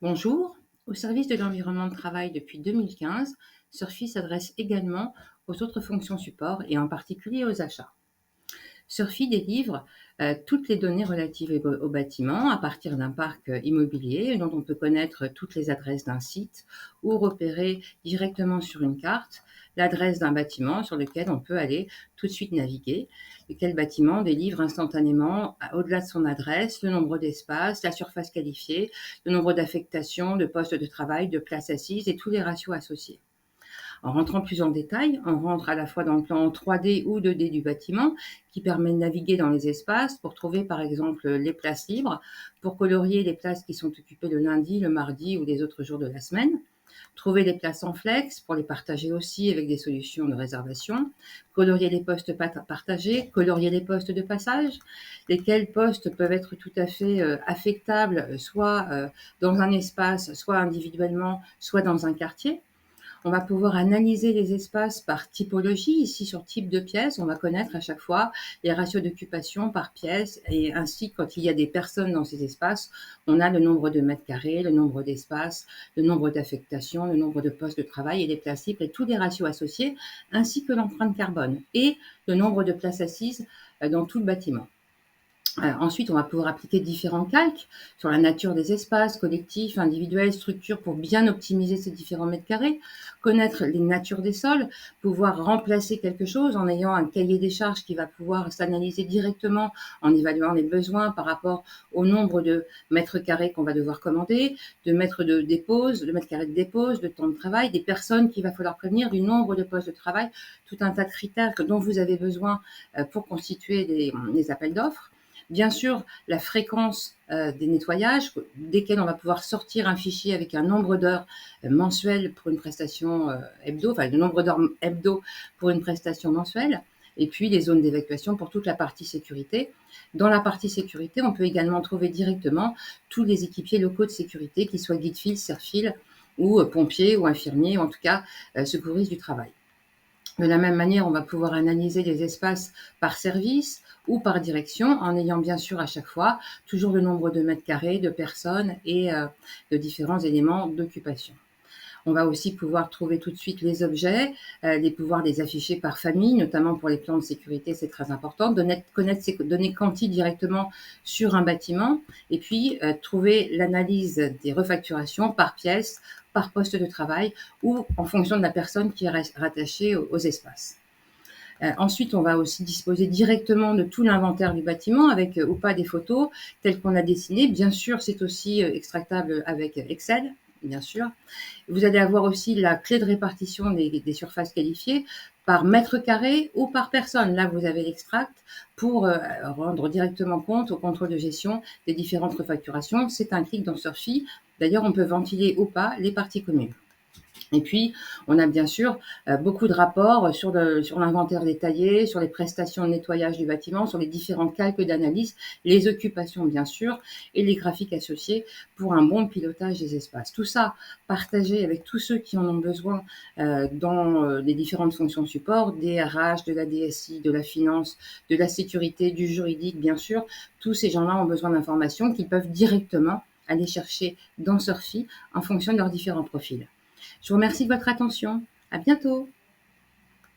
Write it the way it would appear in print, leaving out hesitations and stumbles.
Bonjour, au service de l'environnement de travail depuis 2015, Surfi s'adresse également aux autres fonctions support et en particulier aux achats. Surfi délivre toutes les données relatives au bâtiment à partir d'un parc immobilier dont on peut connaître toutes les adresses d'un site ou repérer directement sur une carte l'adresse d'un bâtiment sur lequel on peut aller tout de suite naviguer, lequel bâtiment délivre instantanément, au-delà de son adresse, le nombre d'espaces, la surface qualifiée, le nombre d'affectations, de postes de travail, de places assises et tous les ratios associés. En rentrant plus en détail, on rentre à la fois dans le plan 3D ou 2D du bâtiment, qui permet de naviguer dans les espaces pour trouver par exemple les places libres, pour colorier les places qui sont occupées le lundi, le mardi ou les autres jours de la semaine, trouver les places en flex pour les partager aussi avec des solutions de réservation, colorier les postes partagés, colorier les postes de passage, lesquels postes peuvent être tout à fait affectables, soit dans un espace, soit individuellement, soit dans un quartier. On va pouvoir analyser les espaces par typologie. Ici, sur type de pièce, on va connaître à chaque fois les ratios d'occupation par pièce et ainsi, quand il y a des personnes dans ces espaces, on a le nombre de mètres carrés, le nombre d'espaces, le nombre d'affectations, le nombre de postes de travail et les places libres et tous les ratios associés, ainsi que l'empreinte carbone et le nombre de places assises dans tout le bâtiment. Ensuite, on va pouvoir appliquer différents calques sur la nature des espaces collectifs, individuels, structures pour bien optimiser ces différents mètres carrés, connaître les natures des sols, pouvoir remplacer quelque chose en ayant un cahier des charges qui va pouvoir s'analyser directement en évaluant les besoins par rapport au nombre de mètres carrés qu'on va devoir commander, de mètres de dépose, de mètres carrés de dépose, de temps de travail, des personnes qu'il va falloir prévenir, du nombre de postes de travail, tout un tas de critères dont vous avez besoin pour constituer des appels d'offres. Bien sûr, la fréquence des nettoyages, desquels on va pouvoir sortir un fichier avec un nombre d'heures mensuelles pour une prestation hebdo, enfin le nombre d'heures hebdo pour une prestation mensuelle, et puis les zones d'évacuation pour toute la partie sécurité. Dans la partie sécurité, on peut également trouver directement tous les équipiers locaux de sécurité, qu'ils soient guide-fil, serre-fil, ou pompiers, ou infirmiers, ou en tout cas secouristes du travail. De la même manière, on va pouvoir analyser les espaces par service ou par direction en ayant bien sûr à chaque fois toujours le nombre de mètres carrés, de personnes et de différents éléments d'occupation. On va aussi pouvoir trouver tout de suite les objets, pouvoir les afficher par famille, notamment pour les plans de sécurité, c'est très important, connaître ces données quanti directement sur un bâtiment et puis trouver l'analyse des refacturations par pièce, par poste de travail ou en fonction de la personne qui est rattachée aux espaces. Ensuite, on va aussi disposer directement de tout l'inventaire du bâtiment avec ou pas des photos telles qu'on a dessinées. Bien sûr, c'est aussi extractable avec Excel, bien sûr. Vous allez avoir aussi la clé de répartition des surfaces qualifiées par mètre carré ou par personne. Là, vous avez l'extract pour rendre directement compte au contrôle de gestion des différentes refacturations. C'est un clic dans Surfi. D'ailleurs, on peut ventiler ou pas les parties communes. Et puis, on a bien sûr beaucoup de rapports sur l'inventaire détaillé, sur les prestations de nettoyage du bâtiment, sur les différents calques d'analyse, les occupations bien sûr, et les graphiques associés pour un bon pilotage des espaces. Tout ça partagé avec tous ceux qui en ont besoin dans les différentes fonctions support, des RH, de la DSI, de la finance, de la sécurité, du juridique bien sûr. Tous ces gens-là ont besoin d'informations qu'ils peuvent directement aller chercher dans Surfi en fonction de leurs différents profils. Je vous remercie de votre attention. À bientôt.